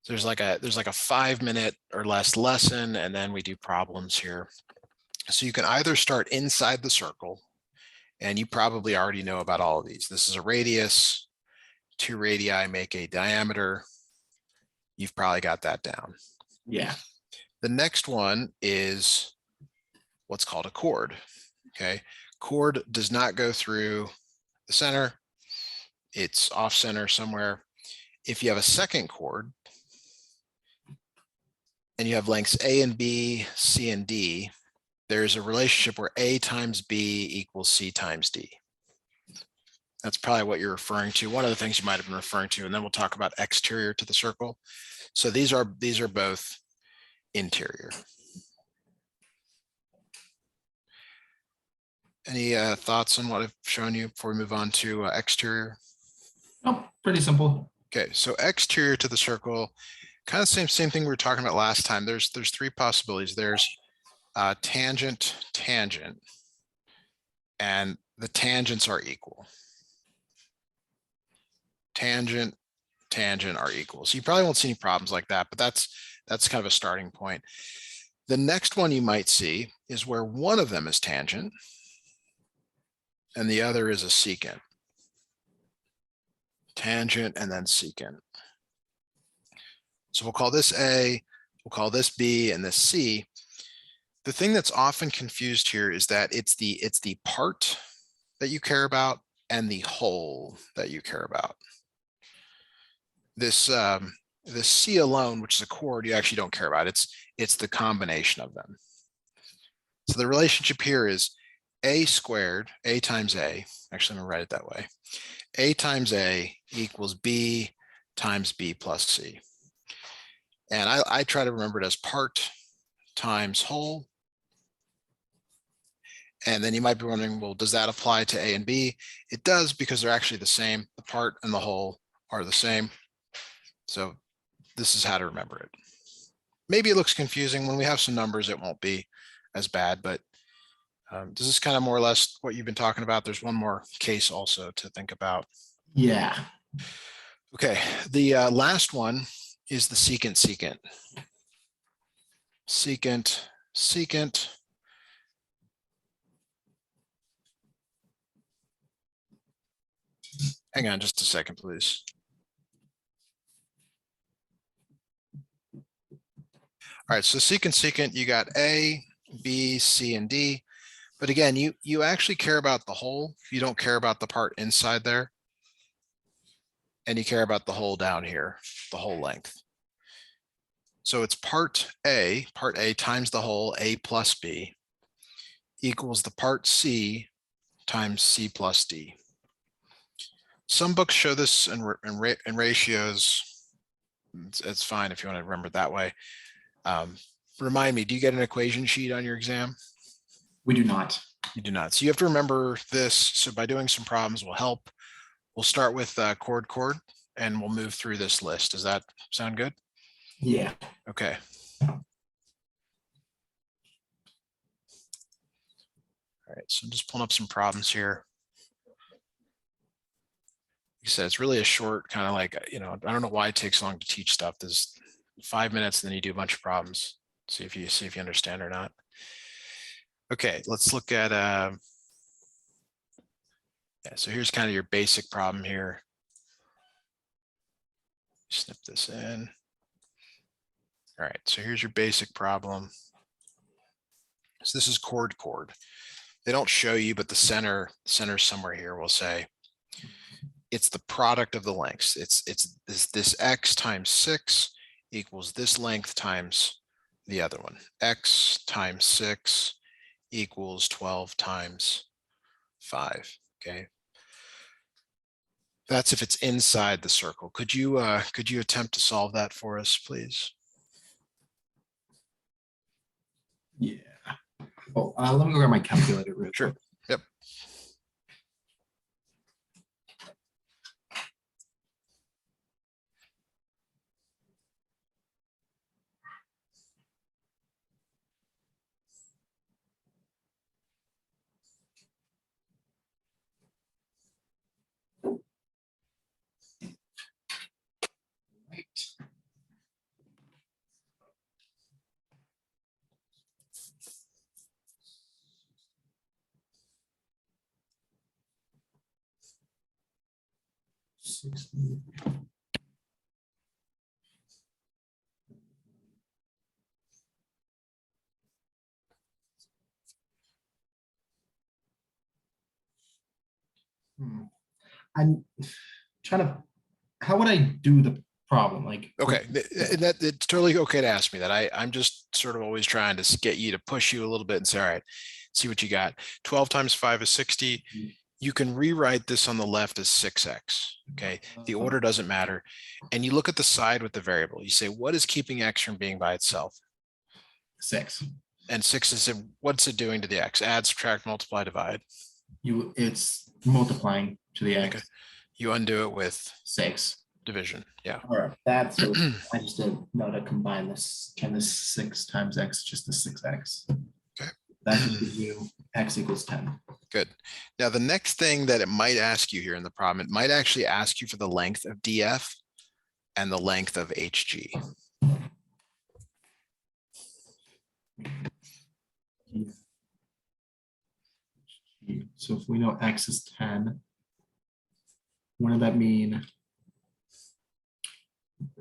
So there's like a 5-minute or less lesson, and then we do problems here. So you can either start inside the circle, and you probably already know about all of these. This is a radius, 2 radii make a diameter. You've probably got that down. Yeah. The next one is what's called a chord. Okay. Chord does not go through the center. It's off center somewhere. If you have a second chord and you have lengths A and B, C and D, there's a relationship where A times B equals C times D. That's probably what you're referring to. One of the things you might have been referring to, and then we'll talk about exterior to the circle. So these are both interior. Any thoughts on what I've shown you before we move on to exterior? Oh, pretty simple. Okay, so exterior to the circle, kind of same thing we were talking about last time. There's 3 possibilities. There's tangent, tangent, and the tangents are equal. Tangent, tangent are equal. So you probably won't see any problems like that, but that's kind of a starting point. The next one you might see is where one of them is tangent and the other is a secant. Tangent and then secant. So we'll call this A, we'll call this B, and this C. The thing that's often confused here is that it's the part that you care about and the whole that you care about. This C alone, which is a chord, you actually don't care about. It's the combination of them. So the relationship here is A squared, A times A. Actually, I'm gonna write it that way. A times A equals B times B plus C. And I try to remember it as part times whole. And then you might be wondering, well, does that apply to A and B? It does, because they're actually the same. The part and the whole are the same. So this is how to remember it. Maybe it looks confusing. When we have some numbers, it won't be as bad, but this is kind of more or less what you've been talking about. There's one more case also to think about. Yeah. Okay, the last one is the secant, secant. Secant, secant. Hang on just a second, please. All right, so secant, secant, you got A, B, C, and D. But again, you actually care about the whole. You don't care about the part inside there. And you care about the whole down here, the whole length. So it's part A times the whole A plus B equals the part C times C plus D. Some books show this in ratios. It's fine if you want to remember it that way. Remind me, do you get an equation sheet on your exam? We do not. You do not. So you have to remember this. So by doing some problems will help. We'll start with chord, and we'll move through this list. Does that sound good? Yeah. Okay. All right, so I'm just pulling up some problems here. Like I said, it's really a short kind of like, I don't know why it takes long to teach stuff. There's 5 minutes, and then you do a bunch of problems. See if you understand or not. Okay, let's look at yeah, so here's kind of your basic problem here. Snip this in. All right, so here's your basic problem. So this is chord. They don't show you, but the center somewhere here will say it's the product of the lengths. It's this x times 6 equals this length times the other one. X times 6 equals 12 times 5. Okay. That's if it's inside the circle. Could you attempt to solve that for us, please? Yeah. Oh, let me go grab my calculator real Sure. quick. Yep. Right. 60. I'm trying to, how would I do the problem? Like, Okay, that it's totally okay to ask me that. I'm just sort of always trying to get you to push you a little bit and say, all right, see what you got. 12 times 5 is 60. You can rewrite this on the left as 6x. Okay, the order doesn't matter. And you look at the side with the variable. You say, what is keeping x from being by itself? 6. And 6 is what's it doing to the x? Add, subtract, multiply, divide. It's multiplying to the x. Okay. You undo it with 6. division. Yeah. All right, that's what I just didn't know to combine this. Can this 6 times x just the 6x? Okay. That just gives you x equals 10. Good. Now, the next thing that it might ask you here in the problem, it might actually ask you for the length of DF and the length of HG. So if we know x is 10, what did that mean?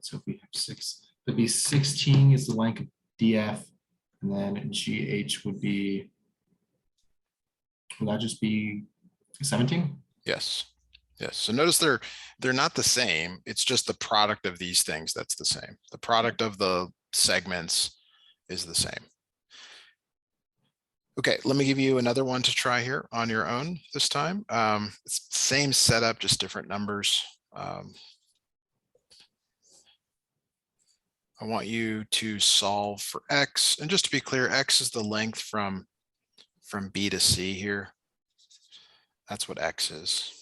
So if we have 6, it'd be 16 is the length of DF, and then GH would be, would that just be 17? Yes. Yes. So notice they're not the same. It's just the product of these things that's the same. The product of the segments is the same. Okay, let me give you another one to try here on your own this time. It's same setup, just different numbers. I want you to solve for x. And just to be clear, x is the length from B to C here. That's what x is.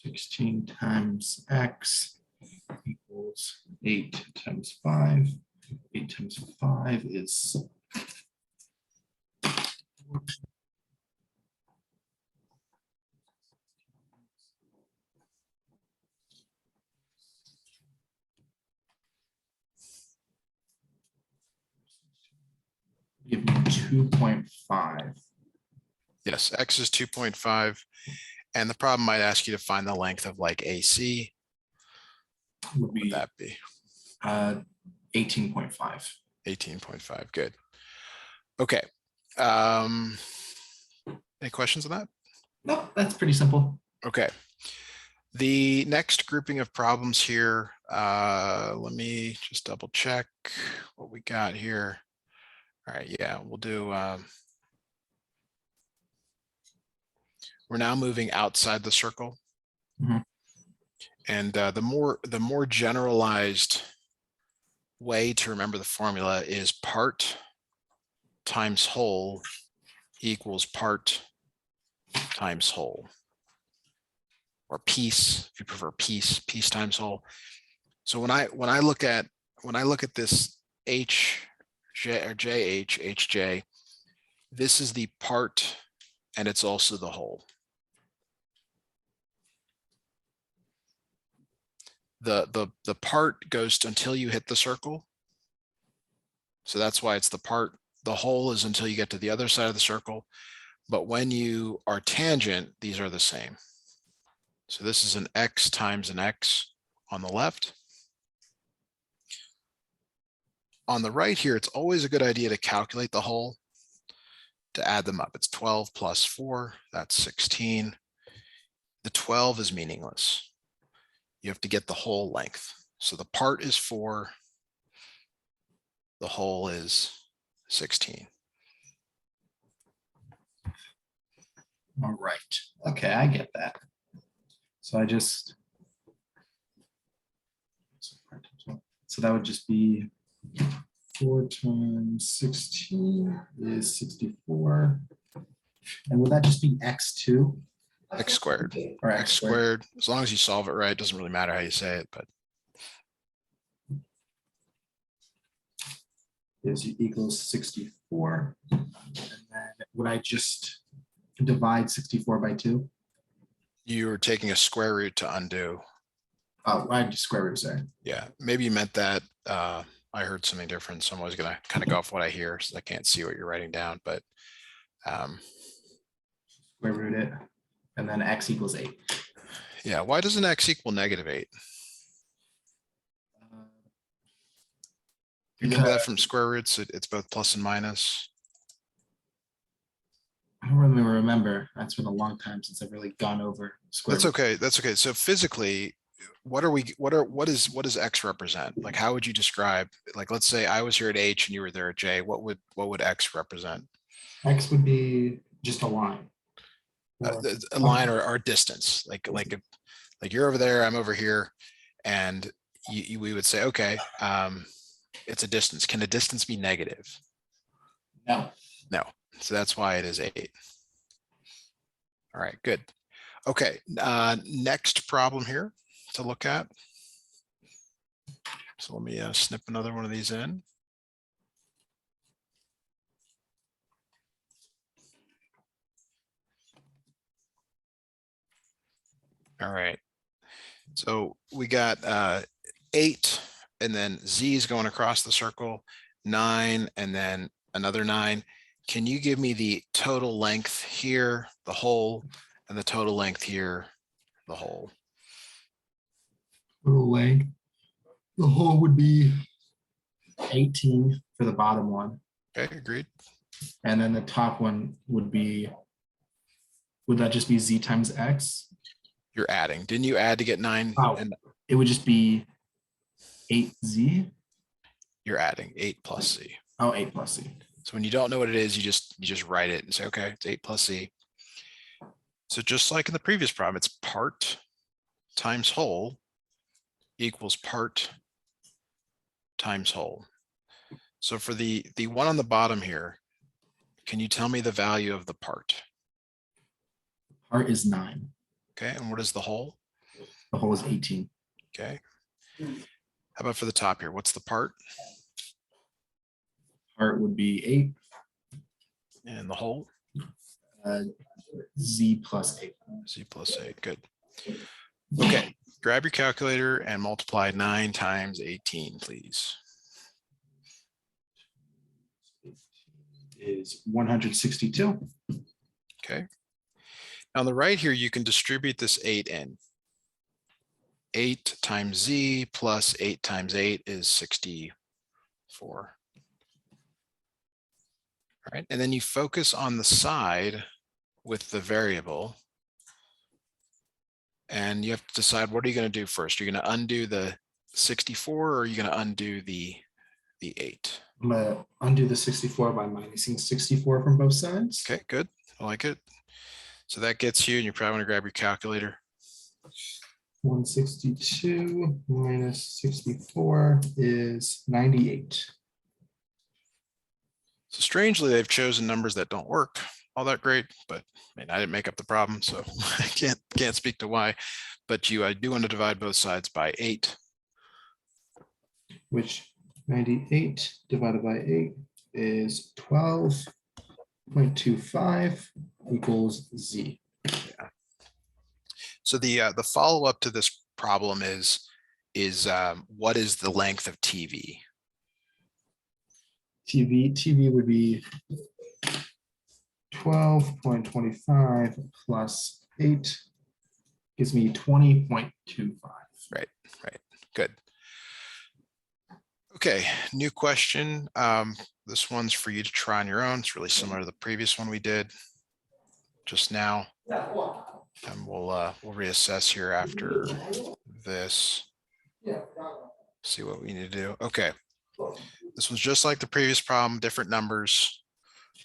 16 times x equals 8 times 5. 8 times 5 is give me 2.5. Yes, x is 2.5. And the problem might ask you to find the length of like AC. Would What would be that be? 18.5. 18.5. Good. Okay. Any questions on that? No, that's pretty simple. Okay. The next grouping of problems here, let me just double check what we got here. All right, yeah, we'll do, we're now moving outside the circle. Mhm. And the more generalized way to remember the formula is part times whole equals part times whole. Or piece, if you prefer piece times whole. So when I look at this H, J or JH, HJ, this is the part and it's also the whole. The part goes to until you hit the circle. So that's why it's the part. The whole is until you get to the other side of the circle. But when you are tangent, these are the same. So this is an x times an x on the left. On the right here, it's always a good idea to calculate the whole, to add them up. It's 12 plus 4, that's 16. The 12 is meaningless. You have to get the whole length. So the part is 4, the whole is 16. All right. Okay, I get that. So I just, so that would just be 4 times 16 is 64. And would that just be x2? X squared. Or X squared. As long as you solve it right, it doesn't really matter how you say it, but is equals 64. And then would I just divide 64 by 2? you're taking a square root to undo. Oh, I just square root, sorry. Yeah, maybe you meant that. I heard something different, so I'm always gonna kind of go off what I hear, so I can't see what you're writing down, but Square root it, and then x equals 8. Yeah, why doesn't x equal -8? You remember that from square roots? It's both plus and minus. I don't really remember. That's been a long time since I've really gone over square That's root. okay. That's okay. So physically, what does x represent? Like, how would you describe, like, let's say I was here at H and you were there at J, what would x represent? X would be just a line. Or- A line or a distance, like you're over there, I'm over here, and we would say, okay, it's a distance. Can a distance be negative? No. No. So that's why it is 8. All right, good. Okay, next problem here to look at. So let me snip another one of these in. All right. So we got 8, and then Z is going across the circle, 9, and then another 9. Can you give me the total length here, the whole, and the total length here, the whole? Total length. The whole would be 18 for the bottom one. Okay, agreed. And then the top one would be, would that just be Z times X? You're adding. Didn't you add to get 9? Oh, And it would just be 8Z. you're adding 8 plus Z. Oh, 8 plus Z. So when you don't know what it is, you just write it and say, okay, it's 8 plus Z. So just like in the previous problem, it's part times whole equals part times whole. So for the one on the bottom here, can you tell me the value of the part? Part is 9. Okay, and what is the whole? The whole is 18. Okay. How about for the top here? What's the part? Part would be 8. And the whole? Z plus 8. Z plus 8, good. Okay, grab your calculator and multiply 9 times 18, please. Is 162. Okay. On the right here, you can distribute this 8 in. 8 times Z plus 8 times 8 is 64. All right, and then you focus on the side with the variable. And you have to decide, what are you going to do first? You're going to undo the 64, or are you going to undo the 8? I'm going to undo the 64 by minusing 64 from both sides. Okay, good. I like it. So that gets you, and you probably want to grab your calculator. 162 minus 64 is 98. So strangely, they've chosen numbers that don't work all that great, but I mean, I didn't make up the problem, so I can't speak to why. But I do want to divide both sides by 8. Which 98 divided by 8 is 12.25 equals Z. Yeah. So the follow-up to this problem is what is the length of TV? TV would be 12.25 plus 8 gives me 20.25. Right, good. Okay, new question. This one's for you to try on your own. It's really similar to the previous one we did just now. And we'll reassess here after this. See what we need to do. Okay. This was just like the previous problem, different numbers.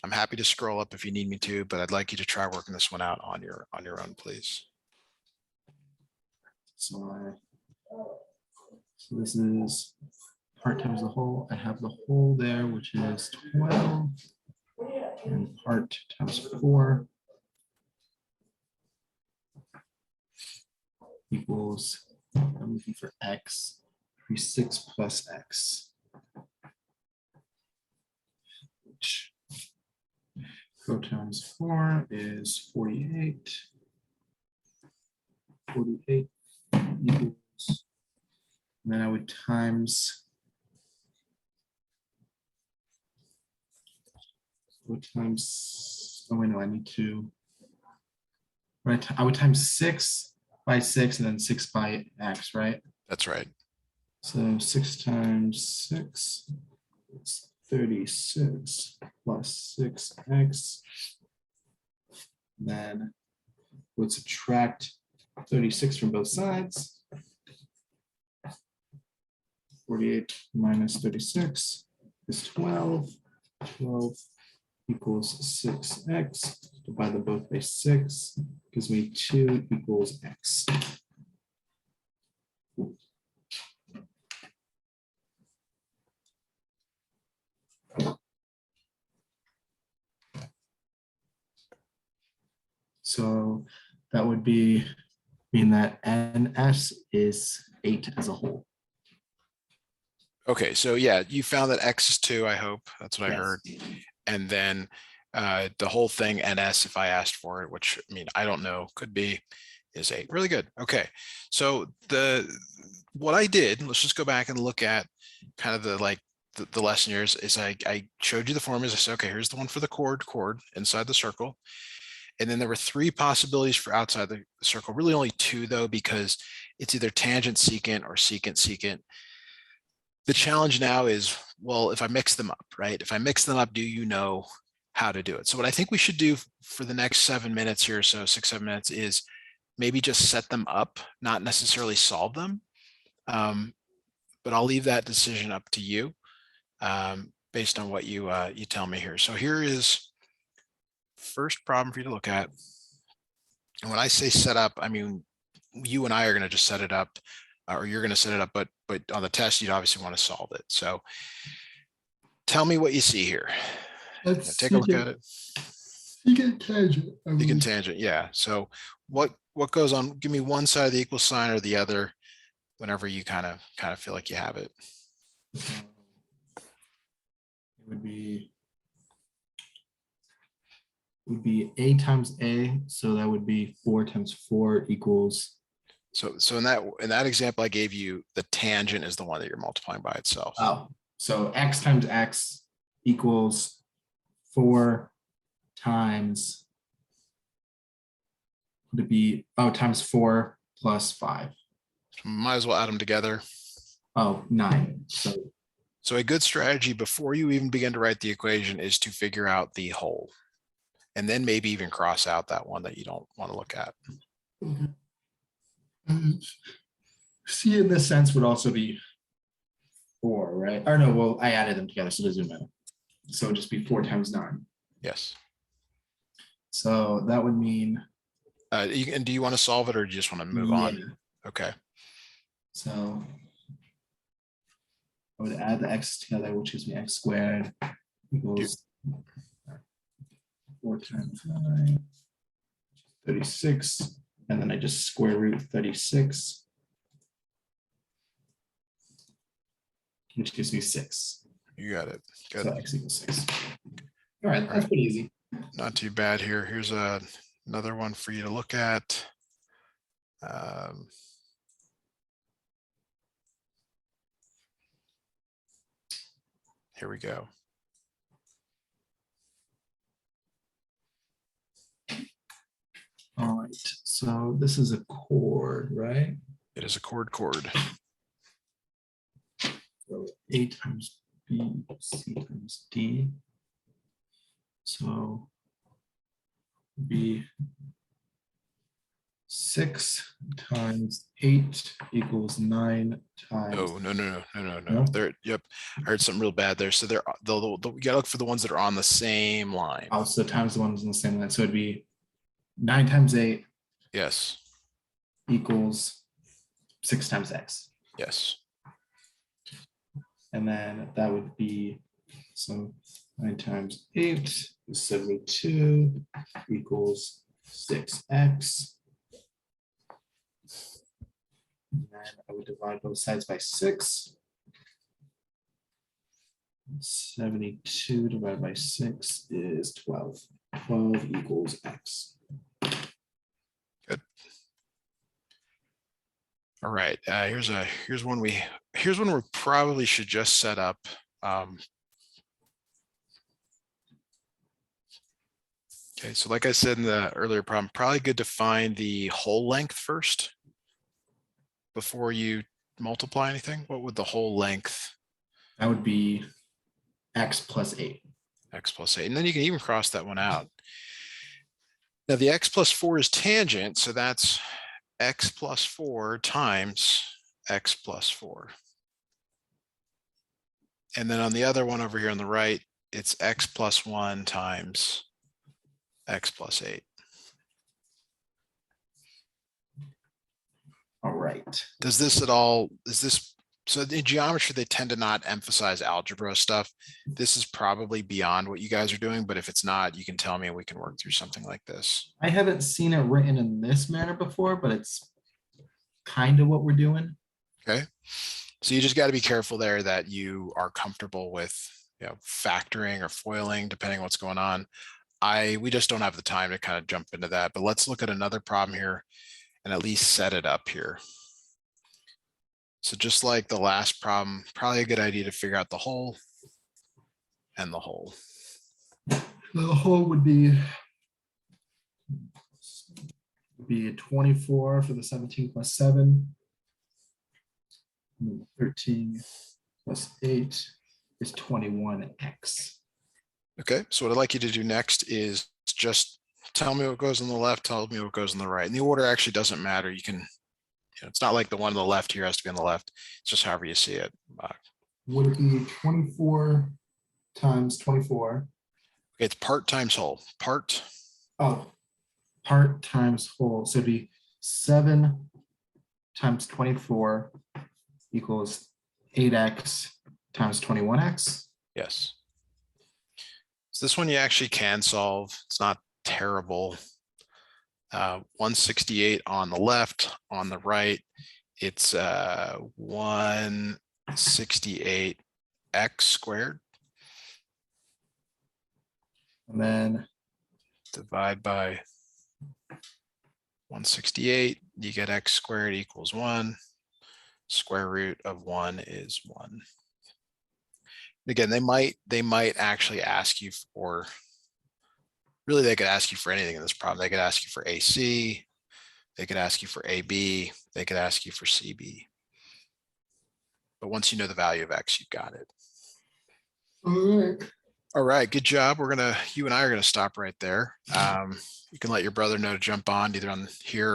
I'm happy to scroll up if you need me to, but I'd like you to try working this one out on your own, please. So this is part times the whole. I have the whole there, which is 12, and part times 4 equals, I'm looking for X, 6 plus X. Which 4 times 4 is 48. 48 equals, and then I would times, what times, oh wait, no, I need to, right, I would times 6 by 6 and then 6 by x, right? That's right. So 6 times 6 is 36 plus 6x. Then we'll subtract 36 from both sides. 48 minus 36 is 12. 12 equals 6x. Divide them both by 6. Gives me 2 equals x. So that would mean that NS is 8 as a whole. Okay, so yeah, you found that X is 2, I hope. That's what I Yes. heard. And then the whole thing NS, if I asked for it, which I mean, I don't know, could be, is 8. Really good. Okay, so what I did, let's just go back and look at kind of the lesson here is I showed you the formulas. I said, okay, here's the one for the chord inside the circle. And then there were 3 possibilities for outside the circle, really only 2 though, because it's either tangent secant or secant secant. The challenge now is, well, if I mix them up, right? If I mix them up, do you know how to do it? So what I think we should do for the next 7 minutes here, so 6-7 minutes, is maybe just set them up, not necessarily solve them. But I'll leave that decision up to you based on what you tell me here. So here is first problem for you to look at. And when I say set up, I mean, you and I are going to just set it up, or you're going to set it up, but on the test, you'd obviously want to solve it. So tell me what you see here. Let's Take a look at it. Secant tangent. Secant tangent, yeah. So what goes on? Give me one side of the equal sign or the other, whenever you kind of feel like you have it. It would be a times a, so that would be 4 times 4 equals. So in that example I gave you, the tangent is the one that you're multiplying by itself. Oh, so x times x equals 4 times, would it be, times 4 plus 5. Might as well add them together. Oh, 9. So a good strategy before you even begin to write the equation is to figure out the whole, and then maybe even cross out that one that you don't want to look at. C in this sense would also be 4, right? Or no, well, I added them together, so it doesn't matter. So it'd just be 4 times 9. Yes. So that would mean. And do you want to solve it, or do you just want to move on? Okay. So I would add the x together, which gives me x squared equals 4 times 9, 36, and then I just square root 36, which gives me 6. You got it. Good. So x equals 6. All right, that's pretty easy. Not too bad here. Here's another one for you to look at. Here we go. All right, so this is a chord, right? It is a chord. So A times B, C times D. So be 6 times 8 equals 9 times. Oh, no. No? There, yep. I heard something real bad there. So you gotta look for the ones that are on the same line. Also times the ones on the same line. So it'd be 9 times 8 Yes. equals 6 times x. Yes. And then that would be, so 9 times 8 is 72 equals 6x. And then I would divide both sides by 6. 72 divided by 6 is 12. 12 equals x. Good. All right. Here's one we probably should just set up. Okay, so like I said in the earlier problem, probably good to find the whole length first before you multiply anything. What would the whole length That would be x plus 8. x plus 8? And then you can even cross that one out. Now the x plus 4 is tangent, so that's x plus 4 times x plus 4. And then on the other one over here on the right, it's x plus 1 times x plus 8. All right. Does this at all, is this, so in geometry, they tend to not emphasize algebra stuff. This is probably beyond what you guys are doing, but if it's not, you can tell me and we can work through something like this. I haven't seen it written in this manner before, but it's kind of what we're doing. Okay. So you just got to be careful there that you are comfortable with, factoring or foiling, depending on what's going on. We just don't have the time to kind of jump into that, but let's look at another problem here and at least set it up here. So just like the last problem, probably a good idea to figure out the whole and the whole. The whole would be 24 for the 17 plus 7. 13 plus 8 is 21x. Okay, so what I'd like you to do next is just tell me what goes on the left, tell me what goes on the right. And the order actually doesn't matter. You can, it's not like the one on the left here has to be on the left. It's just however you see it. Would it be 24 times 24? Okay, it's part times whole. Part. Oh, part times whole. So it'd be 7 times 24 equals 8x times 21x. Yes. So this one you actually can solve. It's not terrible. 168 on the left, on the right, it's 168x squared. And then Divide by 168, you get x squared equals 1. Square root of 1 is 1. Again, they might actually ask you for, really they could ask you for anything in this problem. They could ask you for AC, they could ask you for AB, they could ask you for CB. But once you know the value of x, you've got it. all right. All right, good job. You and I are gonna stop right there. You can let your brother know to jump on either on here